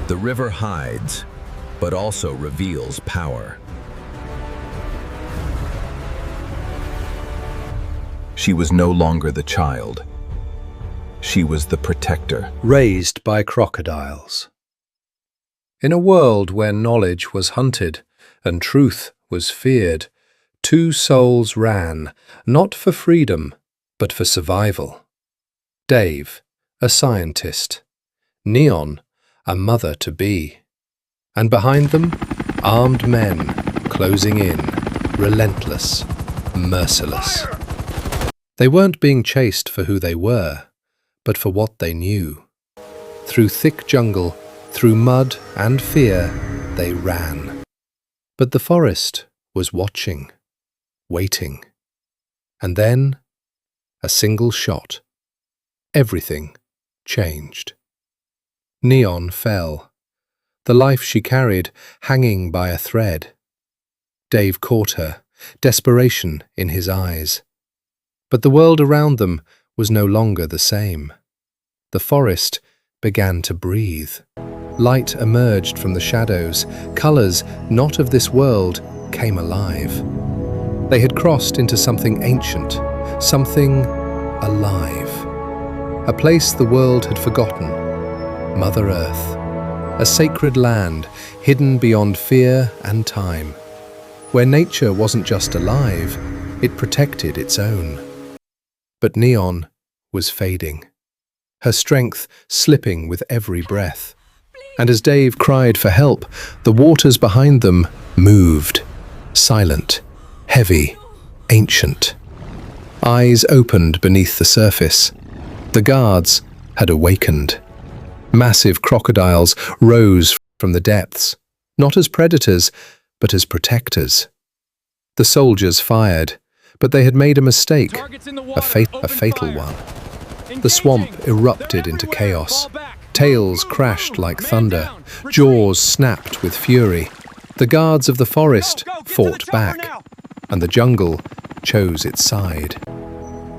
The river hides, but also reveals power. She was no longer the child. She was the protector. Raised by crocodiles. In a world where knowledge was hunted and truth was feared, two souls ran, not for freedom, but for survival. Dave, a scientist. Neon, a mother-to-be. And behind them, armed men, closing in, relentless, merciless. They weren't being chased for who they were, but for what they knew. Through thick jungle, through mud and fear, they ran. But the forest was watching, waiting. And then, a single shot. Everything changed. Neon fell, the life she carried hanging by a thread. Dave caught her, desperation in his eyes. But the world around them was no longer the same. The forest began to breathe. Light emerged from the shadows. Colors not of this world came alive. They had crossed into something ancient, something alive. A place the world had forgotten. Mother Earth. A sacred land hidden beyond fear and time. Where nature wasn't just alive, it protected its own. But Neon was fading, her strength slipping with every breath. And as Dave cried for help, the waters behind them moved, silent, heavy, ancient. Eyes opened beneath the surface. The guards had awakened. Massive crocodiles rose from the depths, not as predators, but as protectors. The soldiers fired, but they had made a mistake, a fatal one. The swamp erupted into chaos. Tails crashed like thunder. Jaws snapped with fury. The guards of the forest fought back, and the jungle chose its side.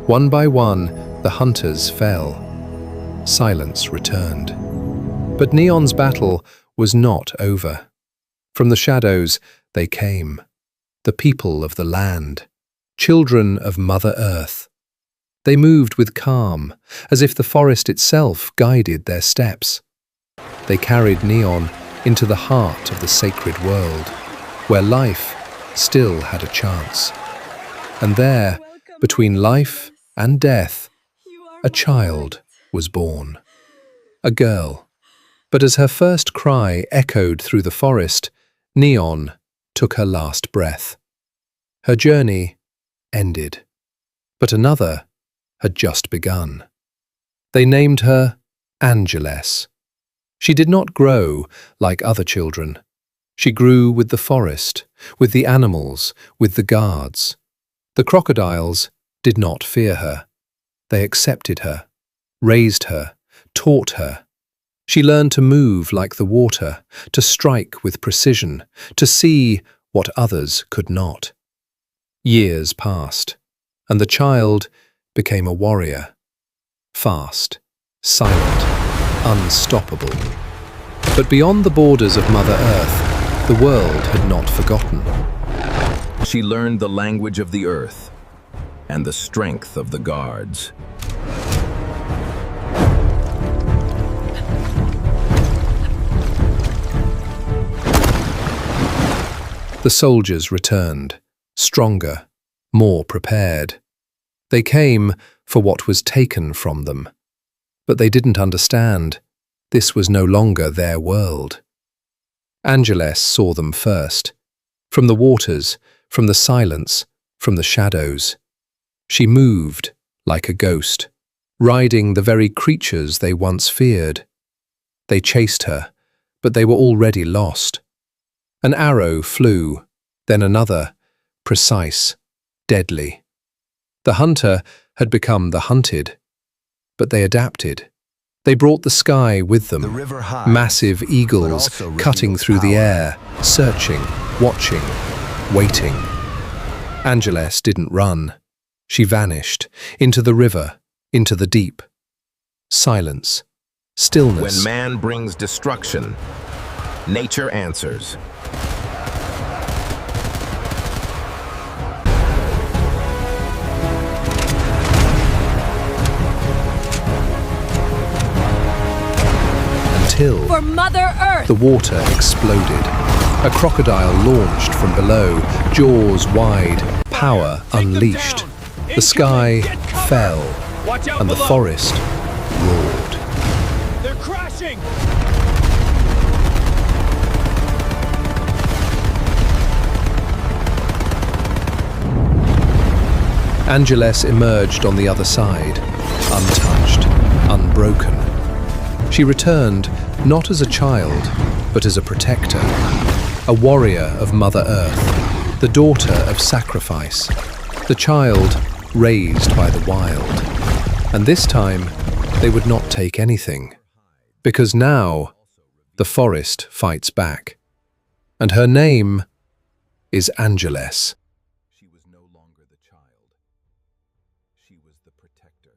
One by one, the hunters fell. Silence returned. But Neon's battle was not over. From the shadows they came, the people of the land. Children of Mother Earth. They moved with calm, as if the forest itself guided their steps. They carried Neon into the heart of the sacred world, where life still had a chance. And there, between life and death, a child was born. A girl. But as her first cry echoed through the forest, Neon took her last breath. Her journey ended, but another had just begun. They named her Angeles. She did not grow like other children. She grew with the forest, with the animals, with the guards. The crocodiles did not fear her. They accepted her, raised her, taught her. She learned to move like the water, to strike with precision, to see what others could not. Years passed, and the child became a warrior. Fast, silent, unstoppable. But beyond the borders of Mother Earth, the world had not forgotten. She learned the language of the earth and the strength of the guards. The soldiers returned, stronger, more prepared. They came for what was taken from them. But they didn't understand. This was no longer their world. Angeles saw them first. From the waters, from the silence, from the shadows. She moved like a ghost, riding the very creatures they once feared. They chased her, but they were already lost. An arrow flew, then another, precise, deadly. The hunter had become the hunted, but they adapted. They brought the sky with them, massive eagles cutting through the air, searching, watching, waiting. Angeles didn't run. She vanished, into the river, into the deep. Silence, stillness. When man brings destruction, nature answers. Until For Mother Earth! the water exploded. A crocodile launched from below, jaws wide, power unleashed. The sky fell, and the forest roared. They're crashing! Angeles emerged on the other side, untouched, unbroken. She returned not as a child, but as a protector, a warrior of Mother Earth, the daughter of sacrifice, the child raised by the wild. And this time, they would not take anything, because now the forest fights back, and her name is Angeles. She was no longer the child. She was the protector.